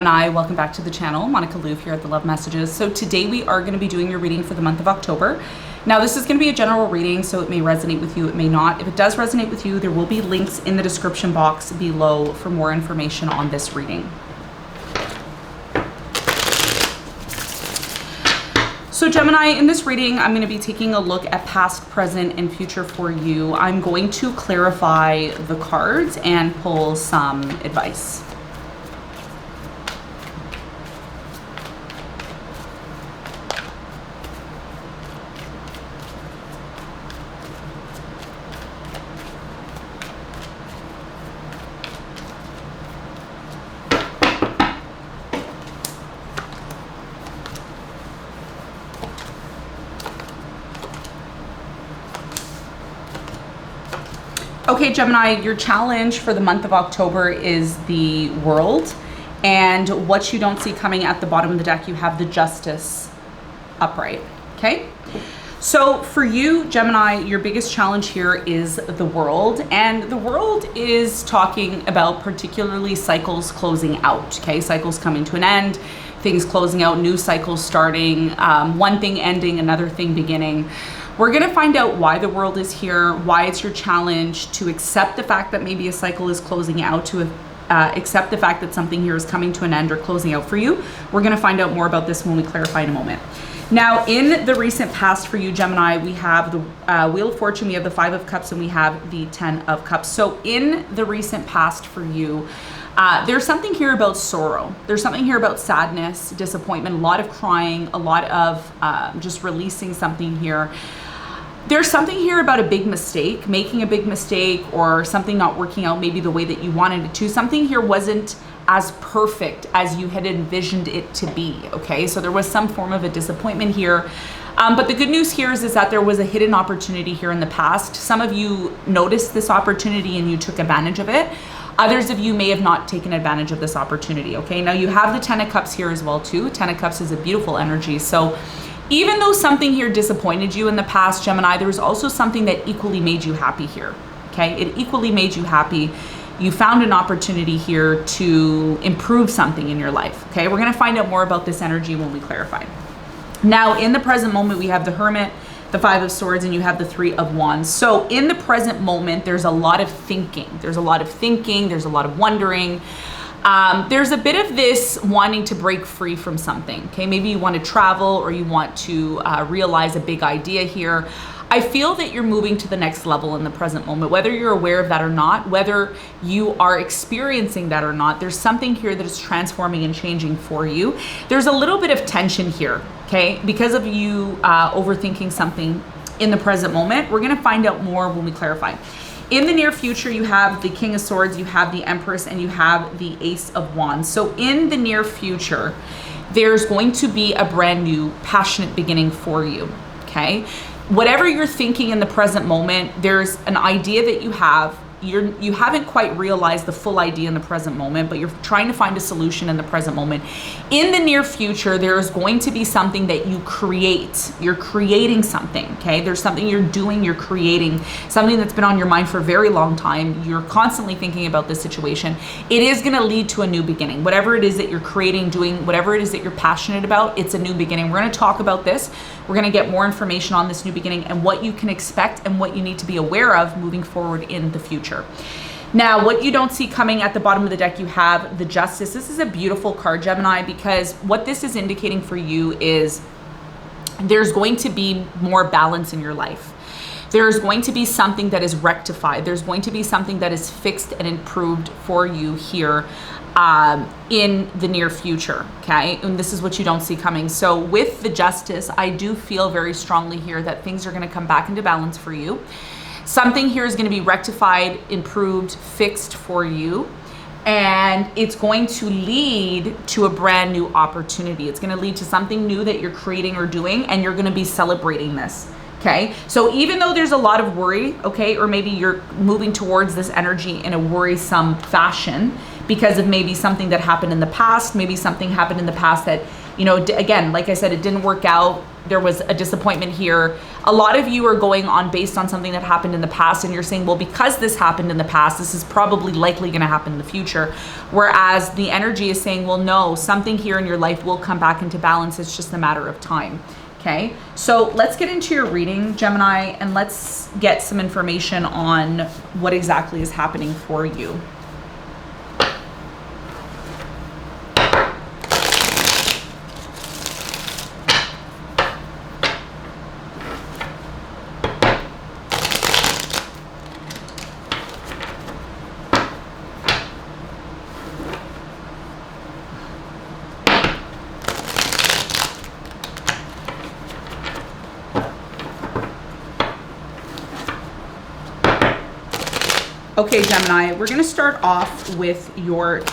Welcome back to the channel. Monica Louv here at the Love Messages. So today we are going to be doing your reading for the month of October. Now this is going to be a general reading, so it may resonate with you, it may not. If it does resonate with you, there will be links in the description box below for more information on this reading. So Gemini, in this reading, I'm going to be taking a look at past, present, and future for you. I'm going to clarify the cards and pull some advice. Okay, Gemini, your challenge for the month of October is the World, and what you don't see coming at the bottom of the deck, you have the Justice upright, okay? So for you, Gemini, your biggest challenge here is the World, and the World is talking about particularly cycles closing out, okay? Cycles coming to an end, things closing out, new cycles starting, one thing ending, another thing beginning. We're going to find out why the World is here, why it's your challenge to accept the fact that maybe a cycle is closing out, to accept the fact that something here is coming to an end or closing out for you. We're going to find out more about this when we clarify in a moment. Now, in the recent past for you, Gemini, we have the Wheel of Fortune, we have the Five of Cups, and we have the Ten of Cups. So in the recent past for you, there's something here about sorrow. There's something here about sadness, disappointment, a lot of crying, a lot of just releasing something here. There's something here about a big mistake, making a big mistake, or something not working out maybe the way that you wanted it to. Something here wasn't as perfect as you had envisioned it to be, okay? So there was some form of a disappointment here. But the good news here is that there was a hidden opportunity here in the past. Some of you noticed this opportunity and you took advantage of it. Others of you may have not taken advantage of this opportunity, okay? Now you have the Ten of Cups here as well too. Ten of Cups is a beautiful energy. So even though something here disappointed you in the past, Gemini, there was also something that equally made you happy here, okay? It equally made you happy. You found an opportunity here to improve something in your life, okay? We're gonna find out more about this energy when we clarify. Now, in the present moment, we have the Hermit, the Five of Swords, and you have the Three of Wands. So in the present moment, there's a lot of thinking. There's a lot of thinking, there's a lot of wondering. There's a bit of this wanting to break free from something, okay? Maybe you want to travel or you want to realize a big idea here. I feel that you're moving to the next level in the present moment, whether you're aware of that or not, whether you are experiencing that or not, there's something here that is transforming and changing for you. There's a little bit of tension here, okay? Because of you overthinking something in the present moment. We're gonna find out more when we clarify. In the near future, you have the King of Swords, you have the Empress, and you have the Ace of Wands. So in the near future, there's going to be a brand new passionate beginning for you, okay? Whatever you're thinking in the present moment, there's an idea that you have. You haven't quite realized the full idea in the present moment, but you're trying to find a solution in the present moment. In the near future, there is going to be something that you create. You're creating something, okay? There's something you're doing, you're creating, something that's been on your mind for a very long time. You're constantly thinking about this situation. It is gonna lead to a new beginning. Whatever it is that you're creating, doing, whatever it is that you're passionate about, it's a new beginning. We're gonna talk about this. We're gonna get more information on this new beginning and what you can expect and what you need to be aware of moving forward in the future. Now, what you don't see coming at the bottom of the deck, you have the Justice. This is a beautiful card, Gemini, because what this is indicating for you is there's going to be more balance in your life. There's going to be something that is rectified. There's going to be something that is fixed and improved for you here in the near future, okay? And this is what you don't see coming. So with the Justice, I do feel very strongly here that things are going to come back into balance for you. Something here is going to be rectified, improved, fixed for you, and it's going to lead to a brand new opportunity. It's going to lead to something new that you're creating or doing, and you're going to be celebrating this, okay? So even though there's a lot of worry, okay, or maybe you're moving towards this energy in a worrisome fashion because of maybe something that happened in the past, maybe something happened in the past that, you know, again, like I said, it didn't work out. There was a disappointment here. A lot of you are going on based on something that happened in the past, and you're saying, well, because this happened in the past, this is probably likely going to happen in the future. Whereas the energy is saying, well, no, something here in your life will come back into balance. It's just a matter of time. Okay, so let's get into your reading, Gemini, and let's get some information on what exactly is happening for you. Okay, Gemini, we're going to start off with your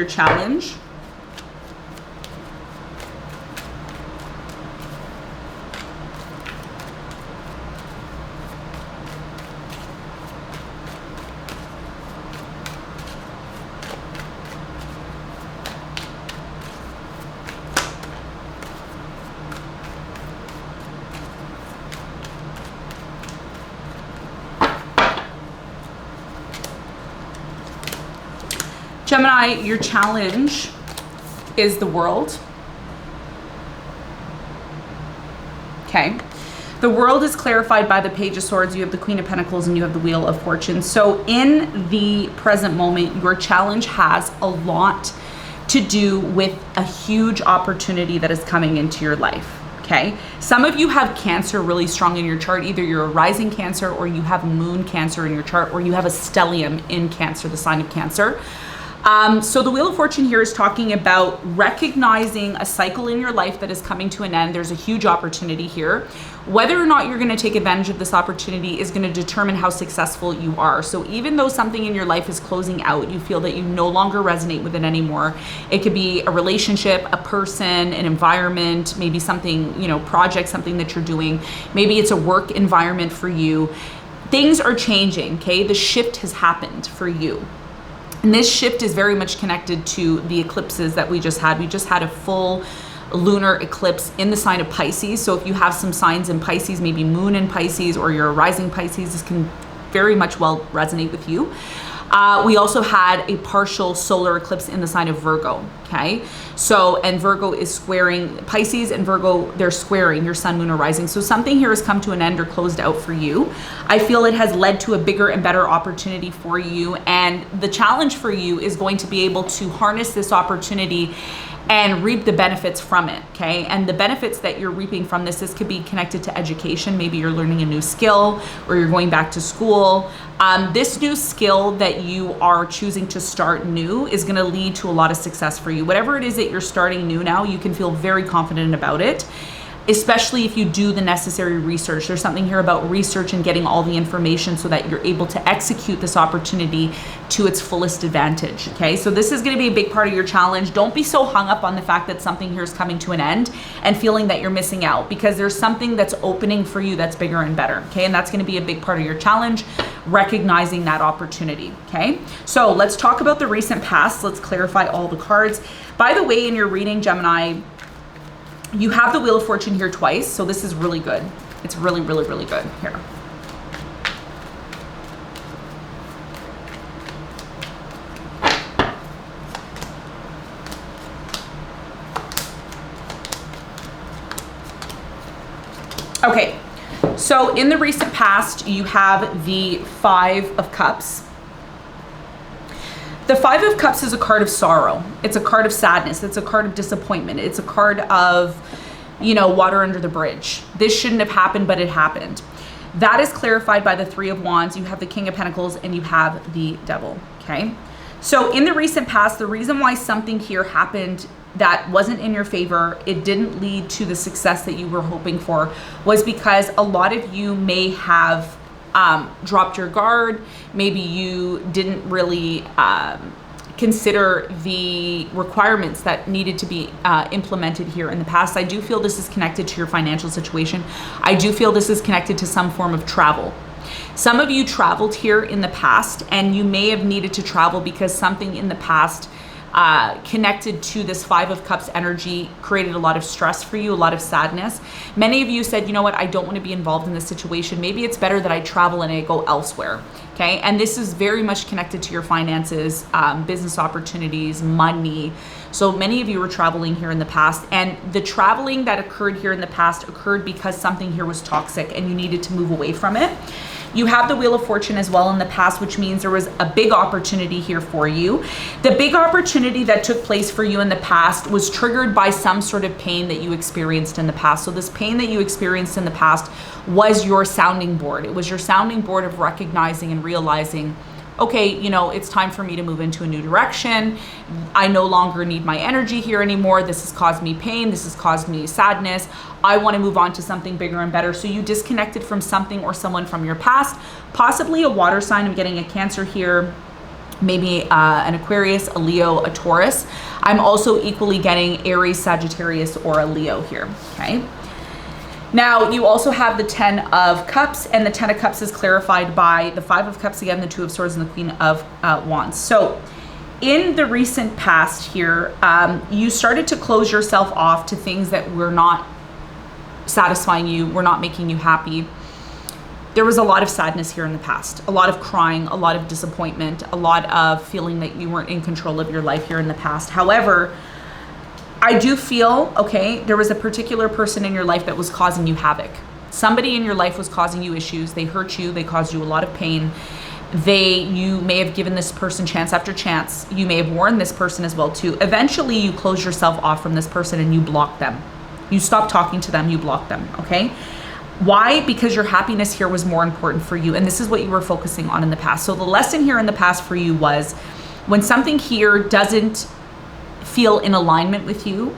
challenge. Gemini, your challenge is the world. Okay. The world is clarified by the Page of Swords. You have the Queen of Pentacles and you have the Wheel of Fortune. So in the present moment, your challenge has a lot to do with a huge opportunity that is coming into your life. Okay. Some of you have Cancer really strong in your chart. Either you're a rising Cancer or you have Moon Cancer in your chart, or you have a stellium in Cancer, the sign of Cancer. So the Wheel of Fortune here is talking about recognizing a cycle in your life that is coming to an end. There's a huge opportunity here. Whether or not you're going to take advantage of this opportunity is going to determine how successful you are. So even though something in your life is closing out, you feel that you no longer resonate with it anymore. It could be a relationship, a person, an environment, maybe something, you know, project, something that you're doing. Maybe it's a work environment for you. Things are changing, okay? The shift has happened for you. And this shift is very much connected to the eclipses that we just had. We just had a full lunar eclipse in the sign of Pisces. So if you have some signs in Pisces, maybe Moon in Pisces, or you're a rising Pisces, this can very much well resonate with you. We also had a partial solar eclipse in the sign of Virgo, okay? So, and Virgo is squaring Pisces, and Virgo, they're squaring your sun, moon, or rising. So something here has come to an end or closed out for you. I feel it has led to a bigger and better opportunity for you. And the challenge for you is going to be able to harness this opportunity and reap the benefits from it, okay? And the benefits that you're reaping from this could be connected to education. Maybe you're learning a new skill, or you're going back to school. This new skill that you are choosing to start new is gonna lead to a lot of success for you. Whatever it is that you're starting new now, you can feel very confident about it, especially if you do the necessary research. There's something here about research and getting all the information so that you're able to execute this opportunity to its fullest advantage, okay? So this is gonna be a big part of your challenge. Don't be so hung up on the fact that something here is coming to an end and feeling that you're missing out, because there's something that's opening for you that's bigger and better, okay? And that's gonna be a big part of your challenge, recognizing that opportunity, okay? So let's talk about the recent past. Let's clarify all the cards. By the way, in your reading, Gemini, you have the Wheel of Fortune here twice, so this is really good. It's really, really, really good here. Okay, so in the recent past, you have the Five of Cups. The Five of Cups is a card of sorrow. It's a card of sadness. It's a card of disappointment. It's a card of, you know, water under the bridge. This shouldn't have happened, but it happened. That is clarified by the Three of Wands. You have the King of Pentacles and you have the Devil, okay? So in the recent past, the reason why something here happened that wasn't in your favor, it didn't lead to the success that you were hoping for, was because a lot of you may have dropped your guard. Maybe you didn't really consider the requirements that needed to be implemented here in the past. I do feel this is connected to your financial situation. I do feel this is connected to some form of travel, Some of you traveled here in the past, and you may have needed to travel because something in the past connected to this Five of Cups energy created a lot of stress for you, a lot of sadness. Many of you said, you know what, I don't want to be involved in this situation. Maybe it's better that I travel and I go elsewhere. Okay, and this is very much connected to your finances, business opportunities, money. So many of you were traveling here in the past, and the traveling that occurred here in the past occurred because something here was toxic and you needed to move away from it. You have the Wheel of Fortune as well in the past, which means there was a big opportunity here for you. The big opportunity that took place for you in the past was triggered by some sort of pain that you experienced in the past. So this pain that you experienced in the past was your sounding board. It was your sounding board of recognizing and realizing, okay, you know, it's time for me to move into a new direction. I no longer need my energy here anymore. This has caused me pain. This has caused me sadness. I want to move on to something bigger and better. So you disconnected from something or someone from your past, possibly a water sign. I'm getting a Cancer here, maybe an Aquarius, a Leo, a Taurus. I'm also equally getting Aries, Sagittarius, or a Leo here, okay? Now, you also have the 10 of Cups, and the 10 of Cups is clarified by the 5 of Cups again, the 2 of Swords, and the Queen of Wands. So in the recent past here, you started to close yourself off to things that were not satisfying you, were not making you happy. There was a lot of sadness here in the past, a lot of crying, a lot of disappointment, a lot of feeling that you weren't in control of your life here in the past. However, I do feel, okay, there was a particular person in your life that was causing you havoc. Somebody in your life was causing you issues. They hurt you. They caused you a lot of pain. You may have given this person chance after chance. You may have warned this person as well too. Eventually you close yourself off from this person and you block them. You stop talking to them, you block them, okay? Why? Because your happiness here was more important for you, and this is what you were focusing on in the past. So the lesson here in the past for you was when something here doesn't feel in alignment with you,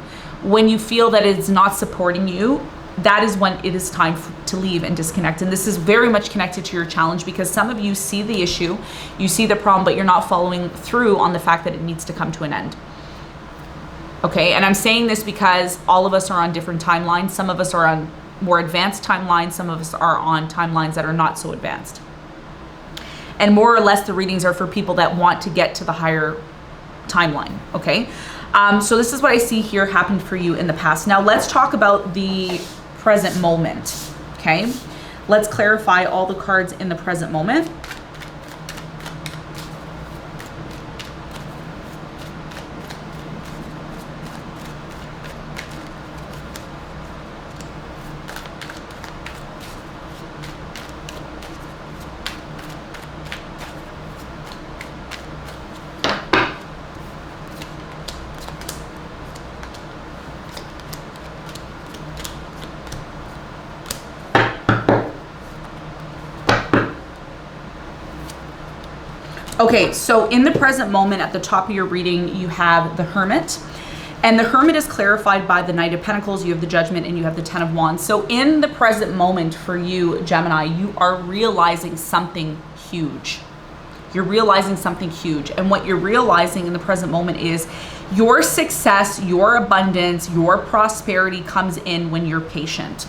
when you feel that it's not supporting you, that is when it is time to leave and disconnect. And this is very much connected to your challenge, because some of you see the issue, you see the problem, but you're not following through on the fact that it needs to come to an end. Okay, and I'm saying this because all of us are on different timelines. Some of us are on more advanced timelines. Some of us are on timelines that are not so advanced. And more or less the readings are for people that want to get to the higher timeline, okay? So this is what I see here happened for you in the past. Now let's talk about the present moment, okay? Let's clarify all the cards in the present moment. Okay, so in the present moment at the top of your reading, you have the Hermit. And the Hermit is clarified by the Knight of Pentacles, you have the Judgment, and you have the 10 of Wands. So in the present moment for you, Gemini, you are realizing something huge. You're realizing something huge. And what you're realizing in the present moment is your success, your abundance, your prosperity comes in when you're patient.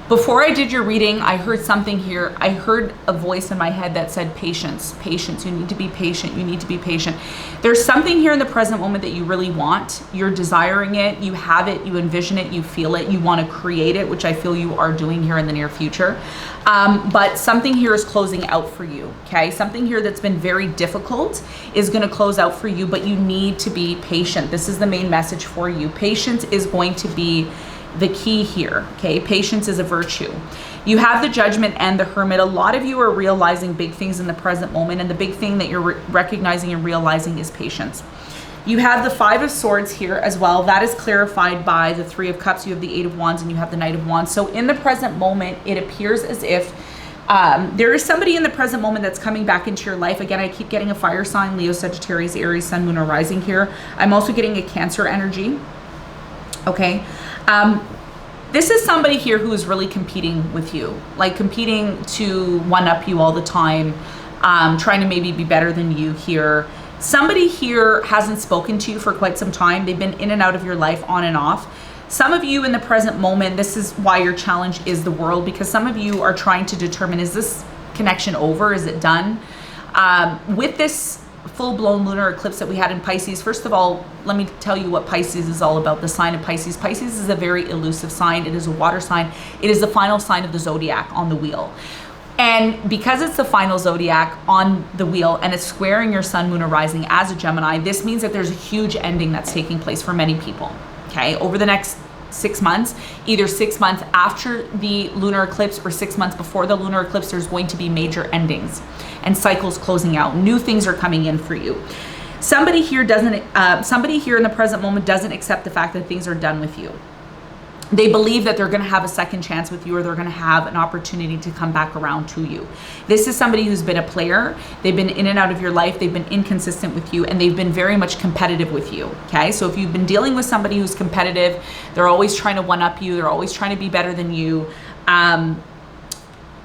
Before I did your reading, I heard something here. I heard a voice in my head that said patience, patience. You need to be patient. You need to be patient. There's something here in the present moment that you really want. You're desiring it. You have it. You envision it. You feel it. You want to create it, which I feel you are doing here in the near future. But something here is closing out for you, okay? Something here that's been very difficult is going to close out for you, but you need to be patient. This is the main message for you. Patience is going to be the key here, okay? Patience is a virtue. You have the Judgment and the Hermit. A lot of you are realizing big things in the present moment, and the big thing that you're recognizing and realizing is patience. You have the 5 of Swords here as well. That is clarified by the 3 of Cups. You have the 8 of Wands, and you have the Knight of Wands. So in the present moment, it appears as if there is somebody in the present moment that's coming back into your life. Again, I keep getting a fire sign, Leo, Sagittarius, Aries, Sun, Moon, or Rising here. I'm also getting a Cancer energy, okay? This is somebody here who is really competing with you, like competing to one-up you all the time, trying to maybe be better than you here. Somebody here hasn't spoken to you for quite some time. They've been in and out of your life on and off. Some of you in the present moment, this is why your challenge is the world, because some of you are trying to determine, is this connection over? Is it done? With this full-blown lunar eclipse that we had in Pisces, first of all, let me tell you what Pisces is all about. The sign of Pisces. Pisces is a very elusive sign. It is a water sign. It is the final sign of the zodiac on the wheel. And because it's the final zodiac on the wheel and it's squaring your sun, moon, or rising as a Gemini, this means that there's a huge ending that's taking place for many people. Okay, over the next 6 months, either 6 months after the lunar eclipse or 6 months before the lunar eclipse, there's going to be major endings and cycles closing out. New things are coming in for you. Somebody here in the present moment doesn't accept the fact that things are done with you. They believe that they're going to have a second chance with you, or they're going to have an opportunity to come back around to you. This is somebody who's been a player. They've been in and out of your life. They've been inconsistent with you, and they've been very much competitive with you. Okay, so if you've been dealing with somebody who's competitive, they're always trying to one up you. They're always trying to be better than you.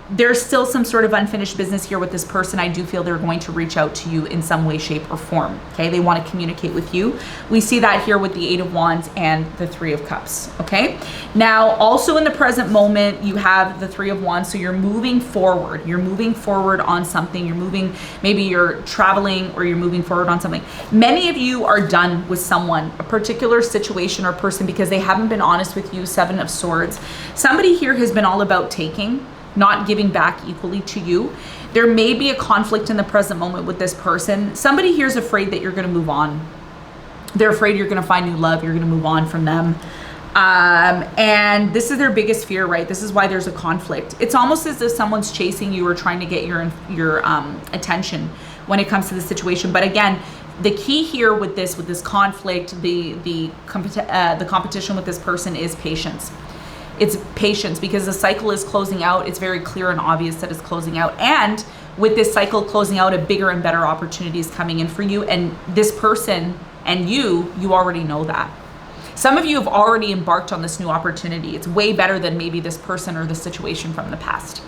There's still some sort of unfinished business here with this person. I do feel they're going to reach out to you in some way, shape, or form. Okay, they want to communicate with you. We see that here with the 8 of Wands and the 3 of Cups. Okay, now also in the present moment, you have the 3 of Wands. So you're moving forward. You're moving forward on something. You're moving, maybe you're traveling or you're moving forward on something. Many of you are done with someone, a particular situation or person, because they haven't been honest with you. 7 of Swords. Somebody here has been all about taking, not giving back equally to you. There may be a conflict in the present moment with this person. Somebody here is afraid that you're going to move on. They're afraid you're going to find new love. You're going to move on from them. And this is their biggest fear, right? This is why there's a conflict. It's almost as if someone's chasing you or trying to get your attention when it comes to the situation. But again, the key here with this conflict, the competition with this person is patience. It's patience, because the cycle is closing out. It's very clear and obvious that it's closing out. And with this cycle closing out, a bigger and better opportunity is coming in for you. And this person and you already know that. Some of you have already embarked on this new opportunity. It's way better than maybe this person or the situation from the past.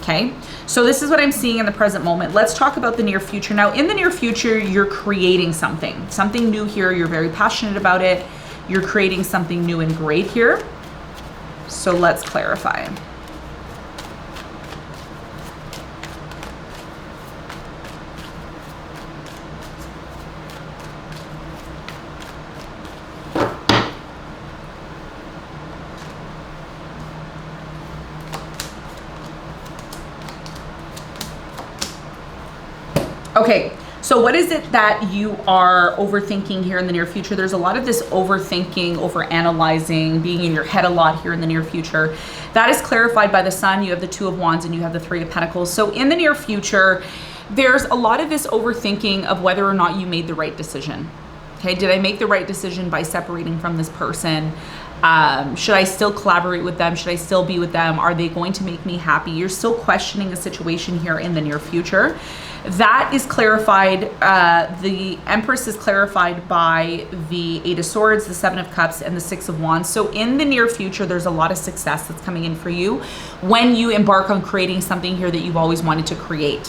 Okay, so this is what I'm seeing in the present moment. Let's talk about the near future. Now, in the near future, you're creating something new here. You're very passionate about it. You're creating something new and great here. So let's clarify. Okay, so what is it that you are overthinking here in the near future? There's a lot of this overthinking, overanalyzing, being in your head a lot here in the near future. That is clarified by the Sun. You have the 2 of Wands and you have the 3 of Pentacles. So in the near future, there's a lot of this overthinking of whether or not you made the right decision. Okay, did I make the right decision by separating from this person? Should I still collaborate with them? Should I still be with them? Are they going to make me happy? You're still questioning the situation here in the near future. That is clarified. The Empress is clarified by the 8 of Swords, the 7 of Cups, and the 6 of Wands. So in the near future, there's a lot of success that's coming in for you when you embark on creating something here that you've always wanted to create.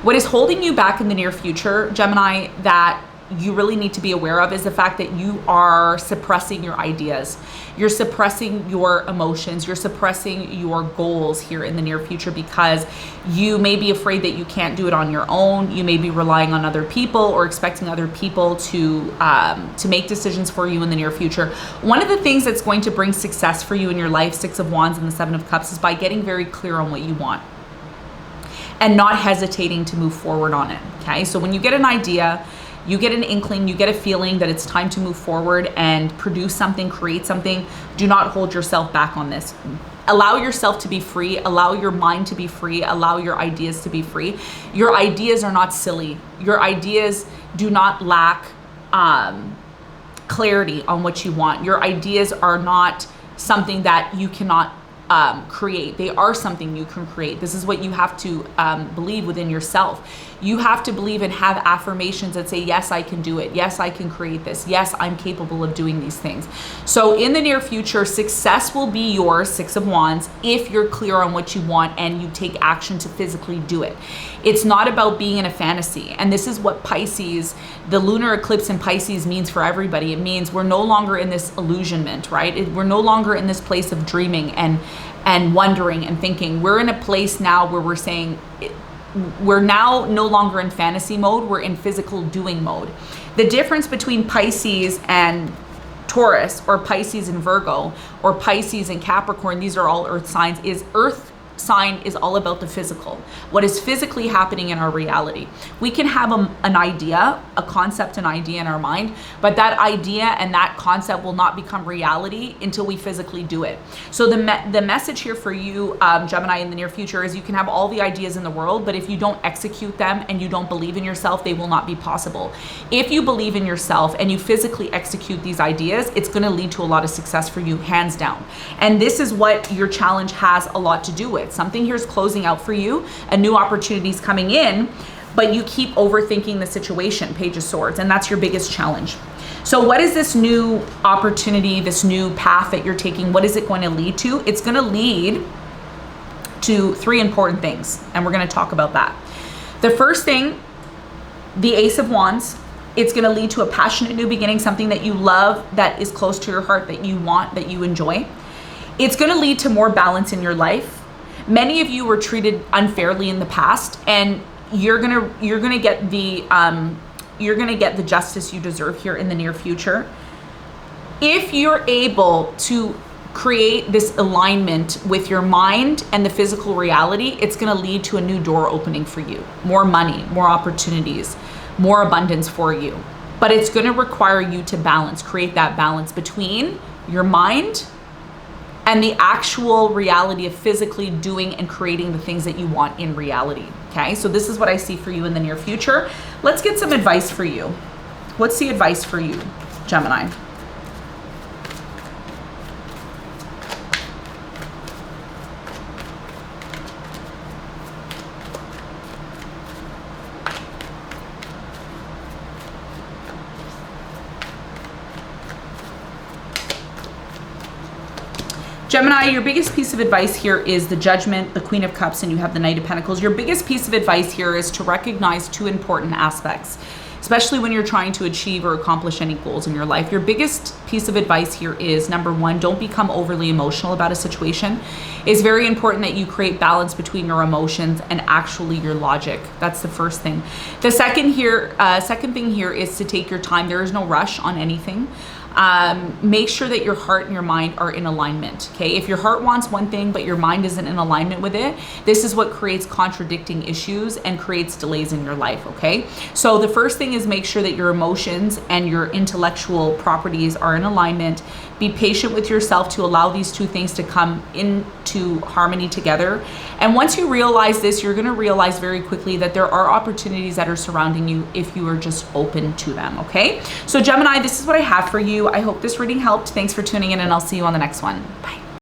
What is holding you back in the near future, Gemini, that you really need to be aware of is the fact that you are suppressing your ideas. You're suppressing your emotions. You're suppressing your goals here in the near future because you may be afraid that you can't do it on your own. You may be relying on other people or expecting other people to make decisions for you in the near future. One of the things that's going to bring success for you in your life, 6 of Wands and the 7 of Cups, is by getting very clear on what you want and not hesitating to move forward on it. Okay, so when you get an idea, you get an inkling, you get a feeling that it's time to move forward and produce something, create something, do not hold yourself back on this. Allow yourself to be free, allow your mind to be free, allow your ideas to be free. Your ideas are not silly. Your ideas do not lack clarity on what you want. Your ideas are not something that you cannot create. They are something you can create. This is what you have to believe within yourself. You have to believe and have affirmations that say, yes, I can do it. Yes, I can create this. Yes, I'm capable of doing these things. So in the near future, success will be yours, Six of Wands, if you're clear on what you want and you take action to physically do it. It's not about being in a fantasy. And this is what Pisces, the lunar eclipse in Pisces means for everybody. It means we're no longer in this illusionment, right? We're no longer in this place of dreaming and wondering and thinking. We're in a place now where we're saying, we're now no longer in fantasy mode, we're in physical doing mode. The difference between Pisces and Taurus, or Pisces and Virgo, or Pisces and Capricorn, these are all earth signs, is earth sign is all about the physical, what is physically happening in our reality. We can have an idea, a concept, an idea in our mind, but that idea and that concept will not become reality until we physically do it. So the message here for you, Gemini, in the near future is you can have all the ideas in the world, but if you don't execute them and you don't believe in yourself, they will not be possible. If you believe in yourself and you physically execute these ideas, it's going to lead to a lot of success for you, hands down. And this is what your challenge has a lot to do with. Something here is closing out for you, a new opportunity is coming in, but you keep overthinking the situation, Page of Swords, and that's your biggest challenge. So what is this new opportunity, this new path that you're taking? What is it going to lead to? It's going to lead to three important things, and we're going to talk about that. The first thing, the Ace of Wands, it's going to lead to a passionate new beginning, something that you love, that is close to your heart, that you want, that you enjoy. It's going to lead to more balance in your life. Many of you were treated unfairly in the past, and you're gonna get the justice you deserve here in the near future. If you're able to create this alignment with your mind and the physical reality, it's gonna lead to a new door opening for you. More money, more opportunities, more abundance for you. But it's gonna require you to balance, create that balance between your mind and the actual reality of physically doing and creating the things that you want in reality. Okay, so this is what I see for you in the near future. Let's get some advice for you. What's the advice for you, Gemini? Gemini, your biggest piece of advice here is the Judgment, the Queen of Cups, and you have the Knight of Pentacles. Your biggest piece of advice here is to recognize two important aspects, especially when you're trying to achieve or accomplish any goals in your life. Your biggest piece of advice here is, number one, don't become overly emotional about a situation. It's very important that you create balance between your emotions and actually your logic. That's the first thing. The second thing here is to take your time. There is no rush on anything. Make sure that your heart and your mind are in alignment. Okay, if your heart wants one thing but your mind isn't in alignment with it, this is what creates contradicting issues and creates delays in your life. Okay, so the first thing is make sure that your emotions and your intellectual properties are in alignment. Be patient with yourself to allow these two things to come into harmony together. And once you realize this, you're going to realize very quickly that there are opportunities that are surrounding you if you are just open to them. Okay, so Gemini, this is what I have for you. I hope this reading helped. Thanks for tuning in, and I'll see you on the next one. Bye.